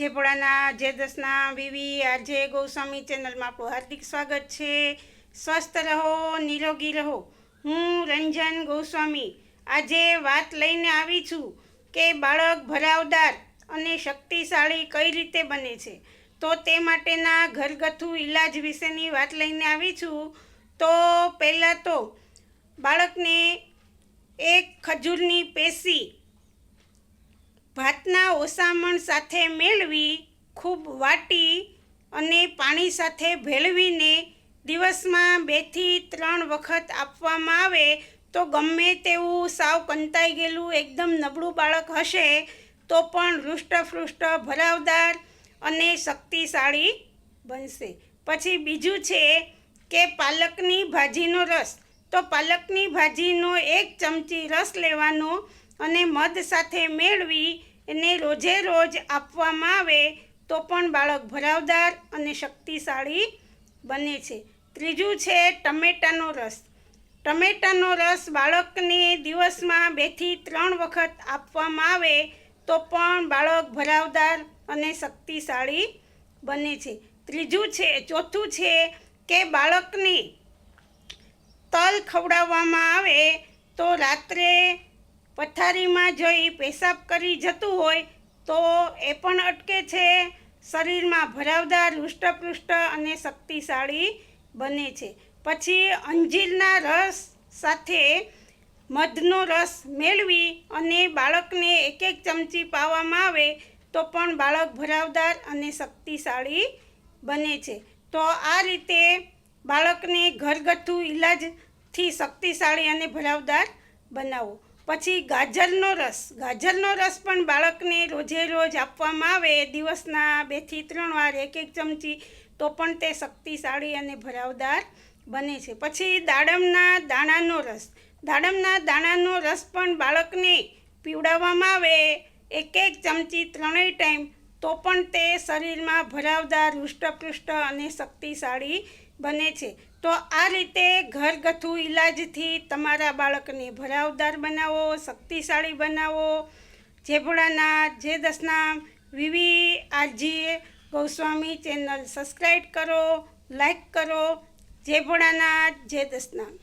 जय भोळानाथ जय दसना वीवी आरजे गोस्वामी चेनल में आपको हार्दिक स्वागत है। स्वस्थ रहो निरोगी रहो। हूँ रंजन गोस्वामी आजे बात लईने आवी छूं के बाळक भरावदार अने शक्तिशाળી कई रीते बने छे। तो ते माटेना घरगथ्थु इलाज विशेनी बात लईने आवी छूं। तो पहला तो बाळकने एक खजूरनी पेशी भातना ओसामण साथे मेळवी खूब वाटी अने पाणी साथे भेळवीने दिवसमां 2 થી 3 वखत आपवामां आवे तो गमे तेवुं साव कंताई गेलुं एकदम नबळुं बाळक हशे तो पण हृष्टपुष्ट भरावदार अने शक्तिशाળી बनशे। पछी बीजुं छे के पालकनी भाजीनो रस। तो पालकनी भाजीनो 1 चमची रस लेवानो अने मध साथे मेळवी एने रोजे रोज आपवामां आवे तो पण बाळक भरावदार अने शक्तिशाળી बने छे। त्रीजुं छे टमेटानो रस। टमेटानो रस बाळकने दिवसमां 2 થી 3 वखत आपवामां आवे तो पण बाळक भरावदार अने शक्तिशाળી बने छे। चौथुं छे के बाळकने तल खवडाववामां आवे तो रात्रे पथारी में जो पेशाब करी जतुं होय तो ए पण अटके छे। शरीर में भरावदार हृष्टपुष्ट अने शक्तिशाળી बने छे। पछी अंजीरना रस साथे मधनो रस मेळवी अने बाळकने 1 चमची पावामां आवे तो पण बाळक भरावदार अने शक्तिशाળી बने छे। तो आ रीते बाळकने घरगथ्थु इलाज थी शक्तिशाળી अने भरावदार बनावो। पछी गाजरनो रस पण बाळकने रोजे रोज आपवामां आवे दिवसना 2 થી 3 वार 1 चमची तो पण ते शक्तिशाળી अने भरावदार बने छे। पछी दाडमना दाणानो रस पण बाळकने पीवडाववामां आवे 1 चमची 3 टाइम तो पण ते शरीर में भरावदार हृष्टपुष्ट अने शक्तिशाળી बने छे। तो आ रीते घरगथ्थु इलाज थी तमारा बाळकने भरावदार बनावो शक्तिशाળી बनावो। जय भोळानाथ जय दसनाम वीवी आरजे गोस्वामी चेनल सब्सक्राइब करो लाइक करो। जय भोळानाथ जय दसनाम।